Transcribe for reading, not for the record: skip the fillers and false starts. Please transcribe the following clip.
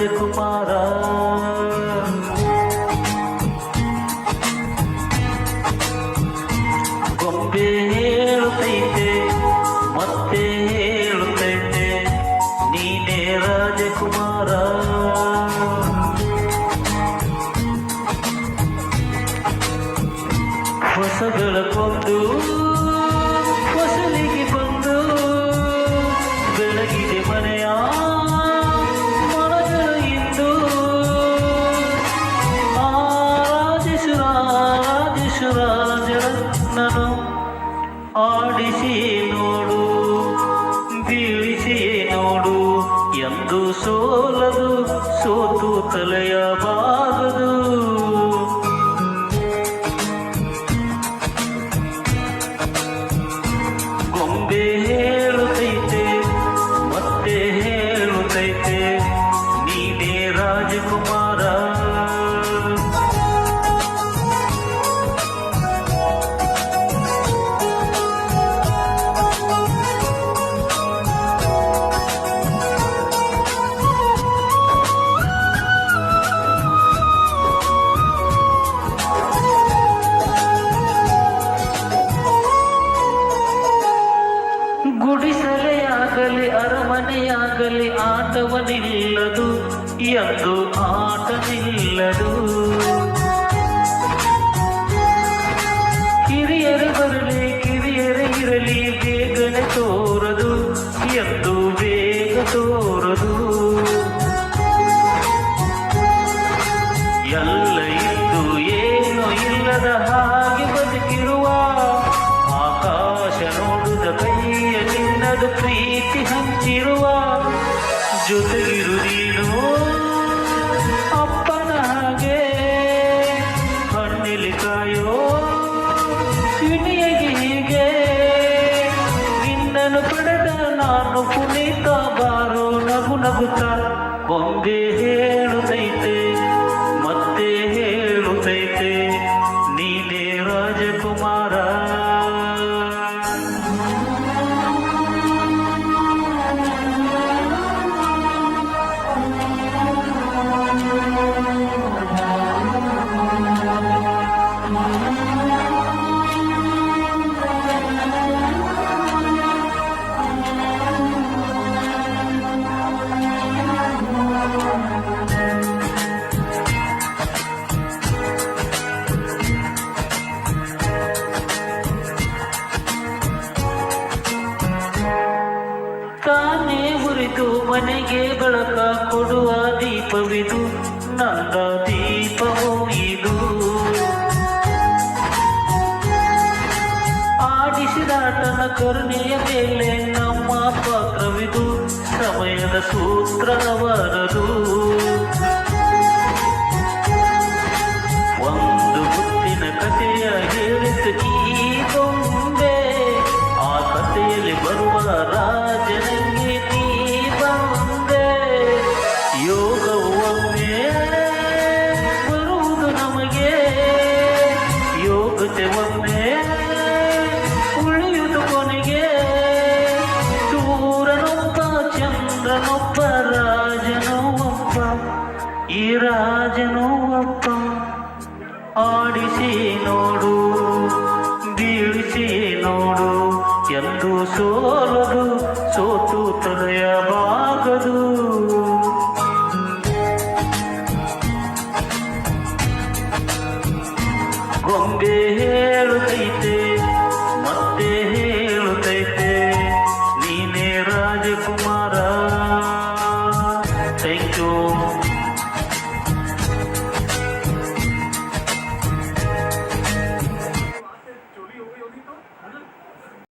ರಾಜಕುಮಾರ. ಗೊಂಬೆ ಹೇಳುತ್ತೈತೆ ಮತ್ತೆ ಹೇಳುತ್ತೈತೆ ನೀನೇ ರಾಜಕುಮಾರ. ಹೊಸಗಳ ಕೊಂದು ಹೊಸಲಿಗೆ ಬಂದು ಬೆಳಗಿದೆ ಮನೆಯ ಮನಗಳ ಇಂದು. ರಾಜರತ್ನನು ಆಡಿಸಿ ನೋಡು ಬೀಳಿಸಿ ನೋಡು ಎಂದು ಸೋಲದು ಸೋತು ತಲೆಯ ಬಾಗದು. ಗೊಂಬೆ ಹೇಳುತ್ತೈತೆ ಮತ್ತೆ ಹೇಳುತ್ತೈತೆ ನೀನೇ ರಾಜಕುಮಾರ. ಗುಡಿಸಲೆಯಾಗಲಿ ಅರಮನೆಯಾಗಲಿ ಆಟವ ನಿಲ್ಲದು ಎಂದು ಆಟ ನಿಲ್ಲದು. ಹಿರಿಯರೇ ಬರಲಿ ಕಿರಿಯರೇ ಇರಲಿ ಬೇಗನೆ ತೋರದು ಎಂದು ಬೇಗ ತೋರದು. ಎಲ್ಲ ಇದ್ದು ಏನು ಇಲ್ಲದ ಹಾಗೆ ಬದುಕಿರುವ ಆಕಾಶ ನೋಡುದ ಕೈಯ ನಿನ್ನದು ಪ್ರೀತಿ ಹಂಚಿರುವ. ಜೊತೆಗಿರು ನೀನು ಅಪ್ಪನ ಹಾಗೆ ಹಣ್ಣಿಲಿ ಕಾಯೋ ವಿನಿಯಗೆ ಹೀಗೆ ನಿನ್ನನ್ನು ಪಡೆದ ನಾನು ಪುನೀತ ಬಾರೋ ನಗು ನಗುತ್ತ. ಗೊಂಬೆ ಹೇಳುತ್ತೈತೆ ಮತ್ತೆ ಹೇಳುತ್ತೈತೆ ನೀನೇ ರಾಜಕುಮಾರ. ತಾನೇ ಉರಿದು ಮನೆಗೆ ಬೆಳಕ ಕೊಡುವ ದೀಪವಿದು ನನ್ನ ದೀಪವೋ ಇದು. ಆಡಿಸಿದಾಟನ ಕರುಣೆಯ ಮೇಲೆ ನಮ್ಮ ಪಾತ್ರವಿದು ಸಮಯದ ಸೂತ್ರವರದು. ಒಂದು ಮುತ್ತಿನ ಕಥೆಯ ಹೇಳಿತು ಈ ಗೊಂಬೆ ಆ ಕಥೆಯಲ್ಲಿ ಬರುವ ರಾಜನಿಗೆ ನೀ ಬಂದೆ. ಯೋಗವು ಒಮ್ಮೆ ಬರುವುದು ನಮಗೆ ಯೋಗತೆ ಒಮ್ಮೆ ಉಳಿಯುವುದು ಕೊನೆಗೆ. ಸೂರನೊಬ್ಬ ಚಂದ್ರನೊಬ್ಬ ರಾಜನೋ ಒಬ್ಬ ಈ ರಾಜನೋ ಒಬ್ಬ. ಆಡಿಸಿ ನೋಡು ಬೀಳಿಸಿ ನೋಡು ಎಂದು ಸೋಲದು ಸೋತು ತಲೆಯ ಬಾಗದು. ಗೊಂಬೆ ಹೇಳುತ್ತೈತೆ ಮತ್ತೆ ಹೇಳುತ್ತೈತೆ ನೀನೇ ರಾಜಕುಮಾರ. Thank you.